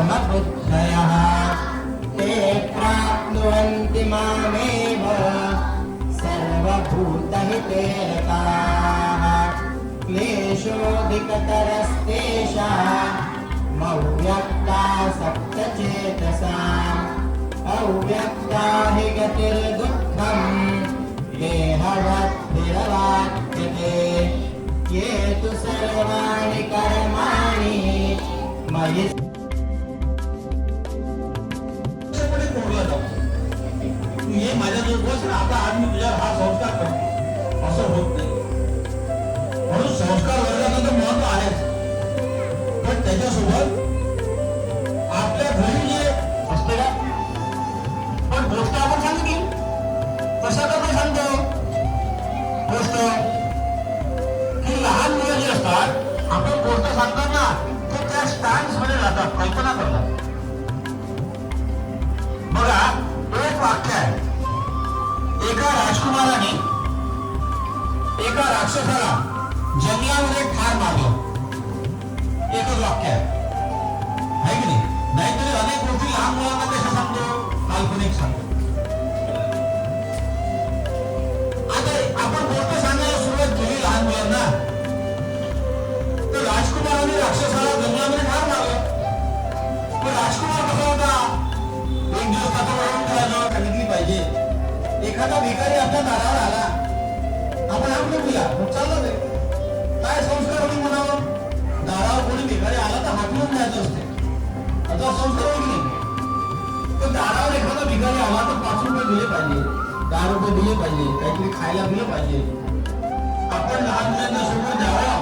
समबुद्धयः ते प्राप्नुवन्ति मामेव सर्वभूतहिते रताः क्लेशोऽधिकतरस्तेषाम् अव्यक्ता सप्तचेतसाम् अव्यक्ता हि गतिर्दुःखम् देहवद्भिरवाप्यते ये तु सर्वाणि कर्माणि मयि ये माझ्याजवळ बस ना आता आज मी तुझ्या हा संस्कार करतो असं होत नाही म्हणून संस्कार वर्गाचं महत्व आहेच पण त्याच्यासोबत आपल्या घरी जे असते का पण गोष्ट आपण सांगितली कशा करता सांगतो गोष्ट की लहान मुलं जी असतात आपण गोष्ट सांगताना ते त्या स्टँड्स मध्ये जातात कल्पना करतात बघा एक वाक्य आहे एका राजकुमाराने एका राक्षसाला जंगलामध्ये ठार मारलं एकच वाक्य आहे की नाही नाहीतरी अनेक गोष्टी लहान मुलांना कशा सांगतो काल्पनिक सांगतो आता आपण गोष्ट सांगायला सुरुवात केली लहान मुलांना तर राजकुमाराने राक्षसाला जंगलामध्ये ठार मारलं पण राजकुमार कसा होता एक दिवस त्याचं वळून करायचं सांगितली पाहिजे एखादा भिकारी आपल्या दारावर आला आपण हाक नको चाललं नाही काय संस्कार होती म्हणावं दारावर कोणी भिकारी आला तर हाकलून द्यायचं असते आता संस्कार होईल नाही तर दारावर एखादा भिकारी आला तर 5 रुपये दिले पाहिजे 10 रुपये दिले पाहिजे काहीतरी खायला दिलं पाहिजे आपण लहान मुलांना सोबत द्यावं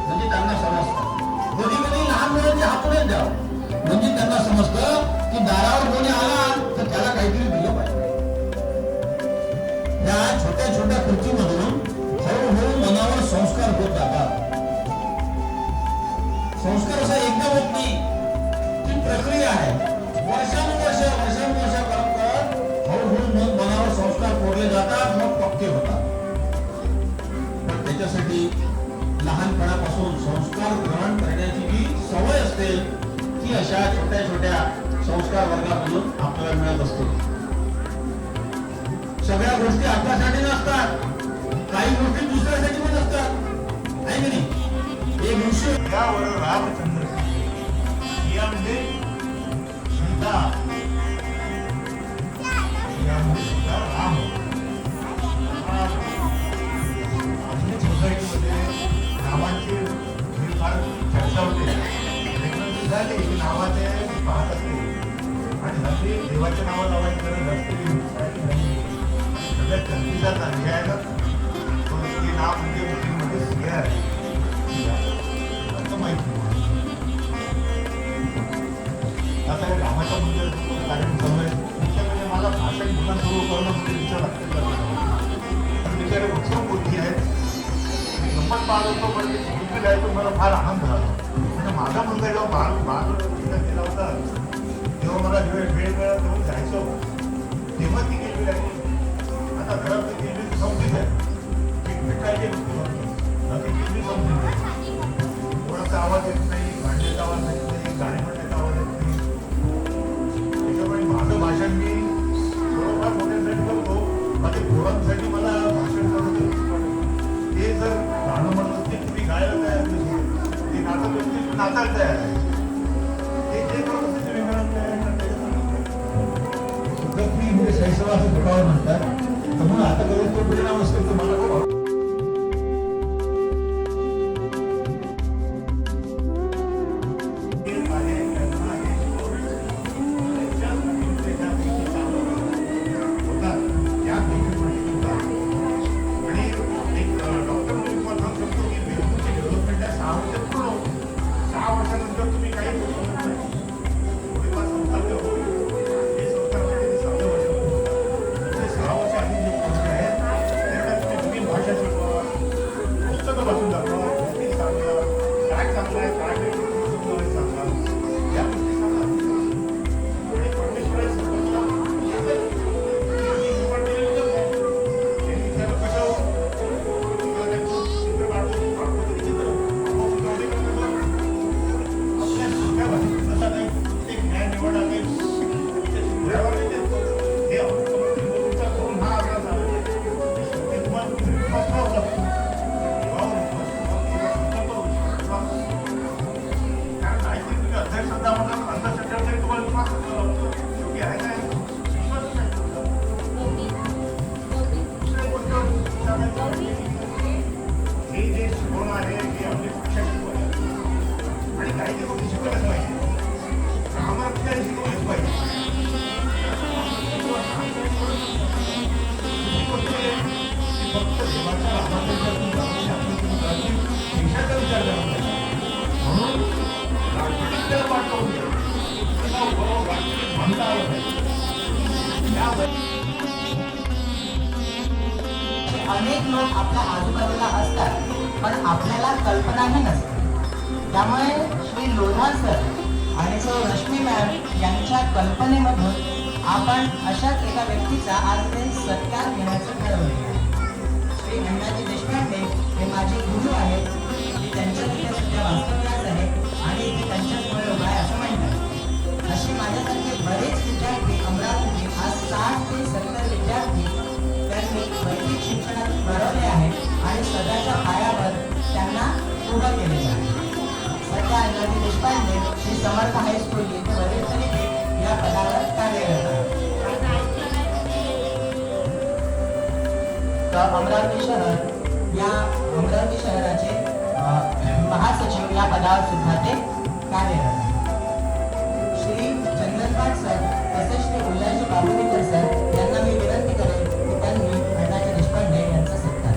म्हणजे त्यांना समजतं कधी कधी लहान मुलांच्या हातूनच द्यावं म्हणजे त्यांना समजतं की दारावर कोणी आला तर त्याला काहीतरी दिलं पाहिजे त्या छोट्या छोट्या कृतीमधून हळूहळू मनावर संस्कार होत जातात संस्कार असा एकदम होत नाही ती प्रक्रिया आहे वर्षानुवर्ष करत हळूहळू मनावर संस्कार कोरले जातात मग पक्के होतात पण त्याच्यासाठी लहानपणापासून संस्कार ग्रहण करण्याची जी सवय असते ती अशा छोट्या छोट्या संस्कार वर्गामधून आपल्याला मिळत असते सगळ्या गोष्टी आपल्यासाठी नसतात काही गोष्टी दुसऱ्यासाठी पण असतात आहे की नाही एक दिवशी यावर रामचंद्र या म्हणजे सीता राम आधुनिक सोसायटीमध्ये नावांची फार चर्चा होते झाली की नावाचे पाहत असते आणि हल्ली देवाचे नावं लावायची गरज असते सगळ्यात चंदीचा चांगली आहे ना ते नाव म्हणजे मुलींमध्ये सिया आहे असं माहिती आता हे रामाच्या म्हणजे कार्यक्रम चालू आहे मुख्य म्हणजे मला भाषण पुन्हा सुरू करणं म्हणजे विचार लागते पण बिचारे उत्सव बुद्धी आहेत गंमत पाहत होतो पण ते बुद्धी आहे मला फार आनंद झाला म्हणजे माझा मुलगा जेव्हा बाळ केला होता तेव्हा मला वेळ मिळाला तेव्हा जायचं तेव्हा ती केलेली आहे आता घरात ती केलेली समजून आहे की भेटायचे ती केलेली समजून आहे कोणाचा आवाज येत नाही भांडण्याचा आवाज येत नाही गाणी म्हणण्याचा आवाज येत नाही त्याच्यामुळे माझं भाषण मी थोडंफार मोठ्यांसाठी करतो माझ्या पोरांसाठी मला भाषण करणं ते जर गाणं म्हणत असते तुम्ही गायला तयार नसते ते नाचत असते नाचायला तयार आहे ते जे करत असते ते वेगळं म्हणजे शैशवाचं घोटावं म्हणतात म्हणून आता कधी तो परिणाम असतो तो मला खूप अनेक लोक आपल्या आजूबाजूला असतात पण आपल्याला कल्पनाही नसते. त्यामुळे श्री लोधा सर आणि सौ रश्मी मॅम यांच्या कल्पनेमधून आपण अशाच एका व्यक्तीचा आज ते सत्कार घेण्याचं ठरवले आहे. श्री अण्णाजी देशपांडे हे माझे गुरु आहेत. मी त्यांच्या तिथे सध्या वास्तव्यास आहे आणि ते त्यांच्याचमुळे उभा आहे असं म्हणतात. असे माझ्यासारखे बरेच विद्यार्थी अमरावतीतील आज 60 ते 70 विद्यार्थी त्यांनी वैदिक शिक्षणात घडवले आहे आणि सध्याच्या पायावर त्यांना उभं केलेलं आहे. सध्या अण्णाजी देशपांडे श्री समर्थ हायस्कूल येथे वरिष्ठ या पदावर कार्यरत आहेत. अमरावती शहराचे महासचिव या पदावर सुद्धा ते कार्यरत आहेत. श्री चंदनपाट सर तसेच श्री उल्हासजी बाबुलीकर सर यांना मी विनंती करेन की त्यांनी अण्णाजी देशपांडे यांचा सत्कार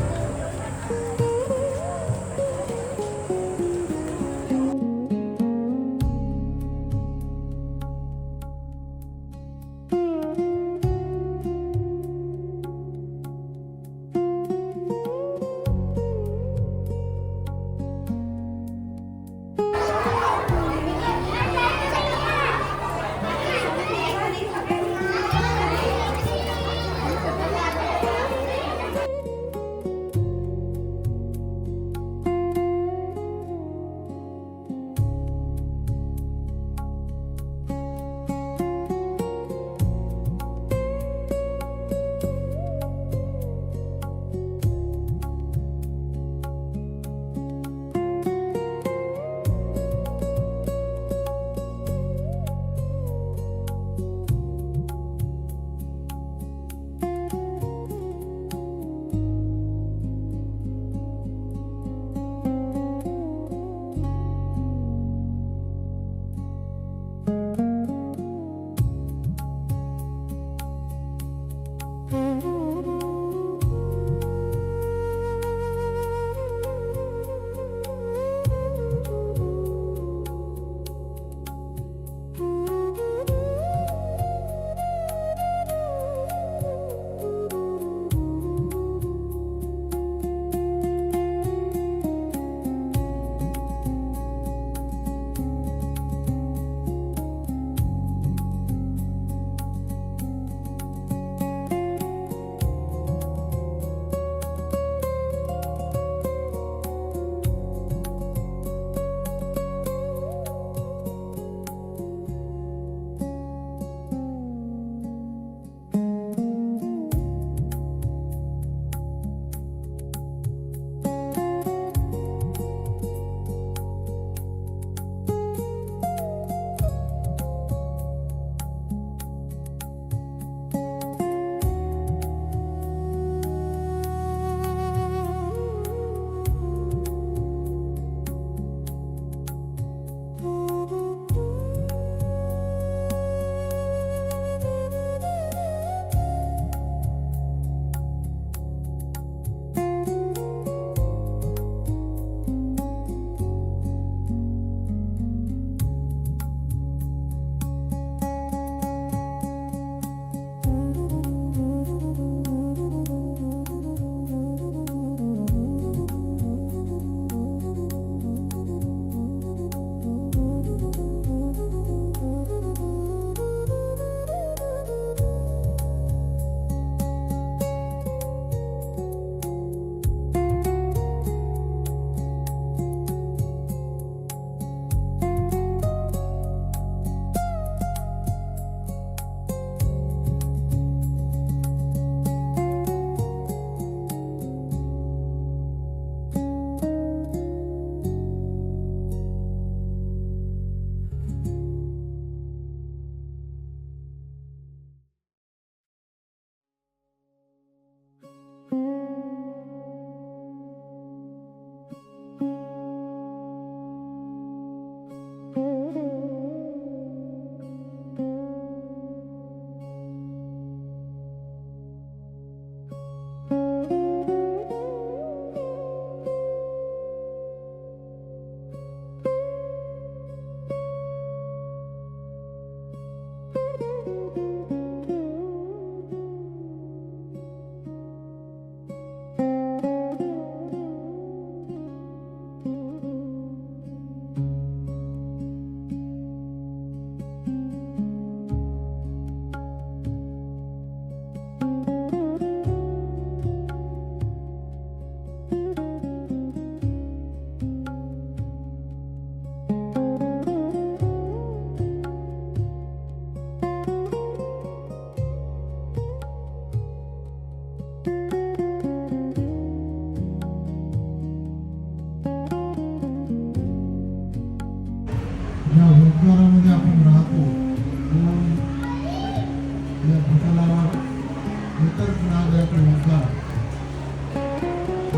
खरंच नादायक मुद्दा.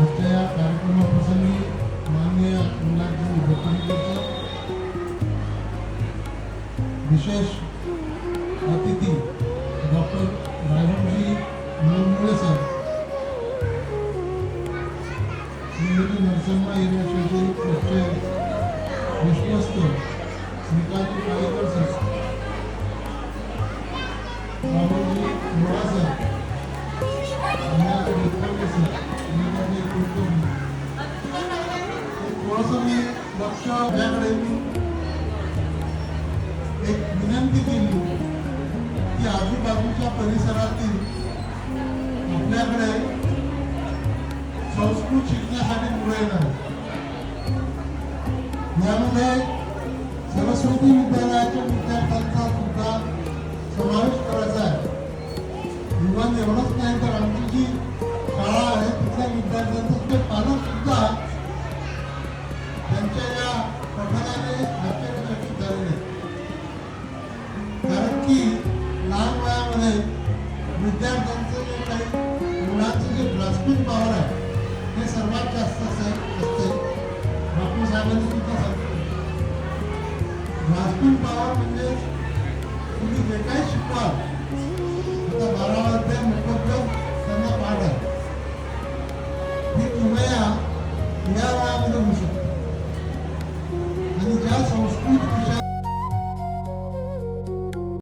आजच्या या कार्यक्रमाप्रसंगी माननीय मुलांची उपमुख्यमंत्री विशेष अतिथी डॉक्टर रायरामजी मुरमुळे सर, श्रीमती नरसम्मा युनिव्हर्सिटीचे विश्वस्त श्रीकांत काळेकर सर, राहुलजी मोळा सर, अण्णाजी विद्यार्थी सर, अण्णाजी कुलकर्णी. थोडंसं मी लक्ष याकडे एक विनंती केली की आजूबाजूच्या परिसरातील आपल्याकडे संस्कृत शिकण्यासाठी मुलं येणार. यामध्ये सरस्वती विद्यालयाच्या विद्यार्थ्यांचा सुद्धा समावेश करायचा आहे. इव्हन एवढंच नाही तर आमची जी शाळा आहे तिथल्या विद्यार्थ्यांचं ते पालक सुद्धा त्यांच्या या पठणाने आश्चर्यचकित झालेले. कारण की लहान वयामध्ये विद्यार्थ्यांचं जे काही मुलांचं जे ग्रास्पिंग पॉवर आहे हे सर्वात जास्त असते. डॉक्टर साहेबांनी सुद्धा सांगितलं ग्रास्पिंग पॉवर म्हणजे तुम्ही जे काही शिकवाल, आता 12 अध्याय मुखोद्योग त्यांना पाठ आहे, ही किमया या वयामध्ये होऊ शकते.